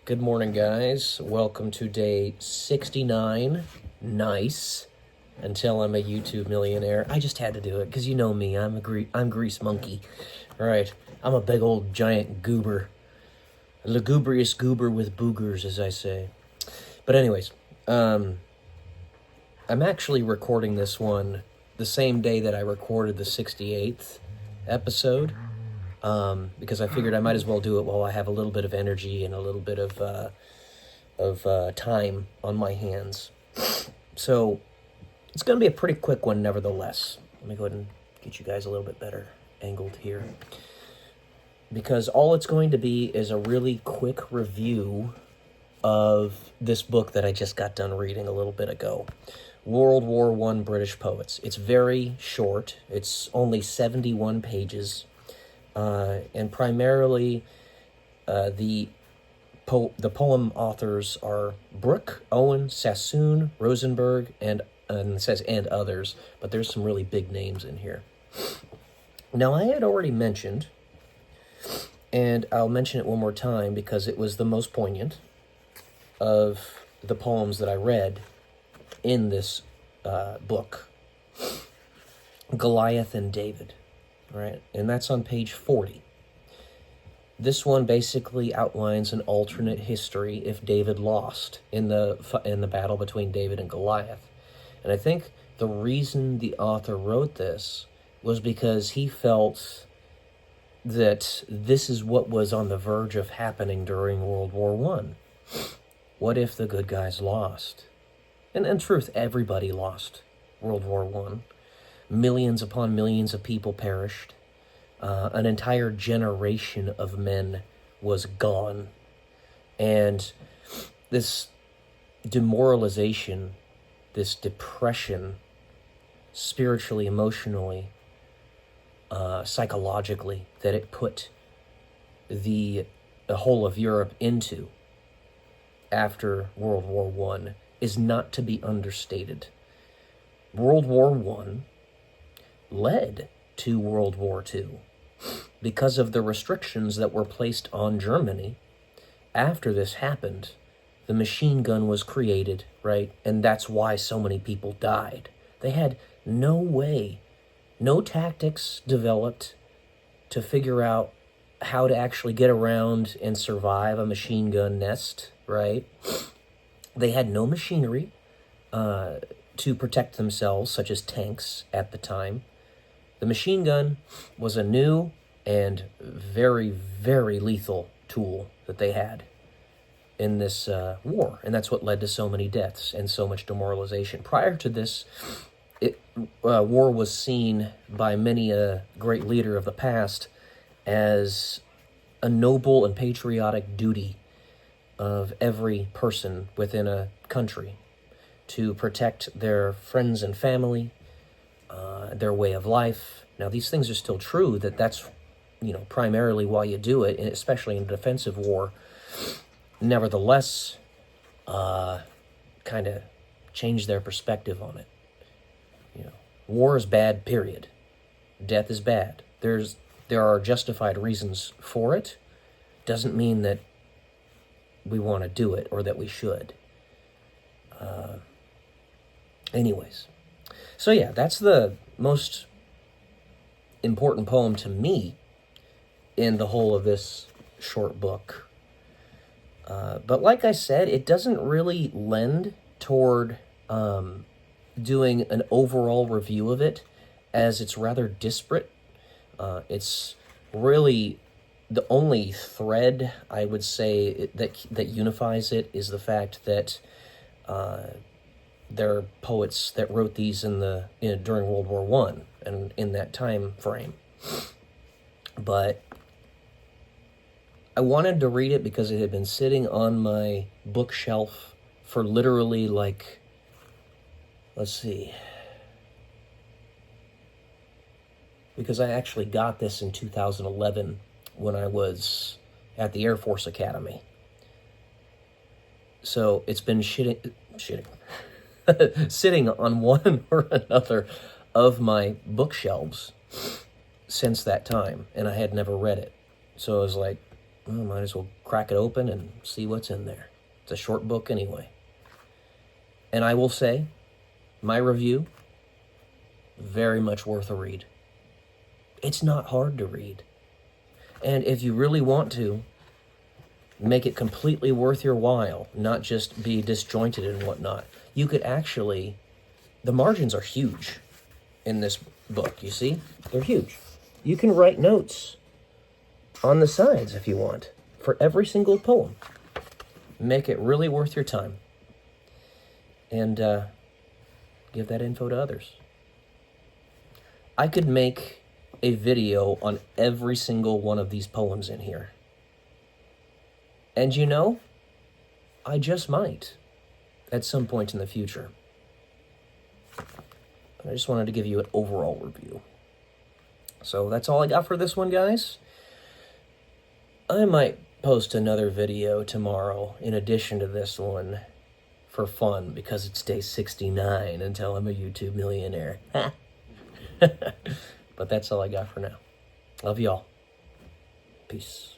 Good morning, guys. Welcome to day 69. Nice. Until I'm a YouTube millionaire. I just had to do it, because you know me. I'm Grease Monkey. All right. I'm a big old giant goober. A lugubrious goober with boogers, as I say. But anyways, I'm actually recording this one the same day that I recorded the 68th episode. Because I figured I might as well do it while I have a little bit of energy and a little bit of time on my hands. So it's going to be a pretty quick one, nevertheless. Let me go ahead and get you guys a little bit better angled here. Because all it's going to be is a really quick review of this book that I just got done reading a little bit ago. WW1 British Poets. It's very short. It's only 71 pages. And primarily, the poem authors are Brooke, Owen, Sassoon, Rosenberg, and it says and others, but there's some really big names in here. Now, I had already mentioned, and I'll mention it one more time because it was the most poignant of the poems that I read in this book, Goliath and David. Right, and that's on page 40. This one basically outlines an alternate history if David lost in the battle between David and Goliath. And I think the reason the author wrote this was because he felt that this is what was on the verge of happening during World War I. What if the good guys lost? And in truth, everybody lost World War I. Millions upon millions of people perished. An entire generation of men was gone. And this demoralization, this depression, spiritually, emotionally, psychologically, that it put the whole of Europe into after World War I is not to be understated. World War I led to World War II because of the restrictions that were placed on Germany. After this happened, the machine gun was created, right? And that's why so many people died. They had no way, no tactics developed to figure out how to actually get around and survive a machine gun nest, right? They had no machinery to protect themselves, such as tanks at the time. The machine gun was a new and very, very lethal tool that they had in this war, and that's what led to so many deaths and so much demoralization. Prior to this, war was seen by many a great leader of the past as a noble and patriotic duty of every person within a country to protect their friends and family, their way of life. Now, these things are still true, that's, primarily why you do it, and especially in a defensive war. Nevertheless, kind of change their perspective on it. War is bad, period. Death is bad. There are justified reasons for it. Doesn't mean that we want to do it or that we should. Anyways. So yeah, that's the most important poem to me in the whole of this short book. But like I said, it doesn't really lend toward doing an overall review of it, as it's rather disparate. It's really the only thread, I would say, that unifies it is the fact that there are poets that wrote these during World War I and in that time frame. But I wanted to read it because it had been sitting on my bookshelf for literally, let's see. Because I actually got this in 2011 when I was at the Air Force Academy. So it's been sitting on one or another of my bookshelves since that time, and I had never read it. So I was like, well, might as well crack it open and see what's in there. It's a short book anyway. And I will say, my review, very much worth a read. It's not hard to read. And if you really want to, make it completely worth your while, not just be disjointed and whatnot, you could actually, the margins are huge in this book, you see? They're huge. You can write notes on the sides if you want, for every single poem. Make it really worth your time. And give that info to others. I could make a video on every single one of these poems in here. And you know, I just might at some point in the future. I just wanted to give you an overall review. So that's all I got for this one, guys. I might post another video tomorrow in addition to this one for fun because it's day 69 until I'm a YouTube millionaire. But that's all I got for now. Love y'all. Peace.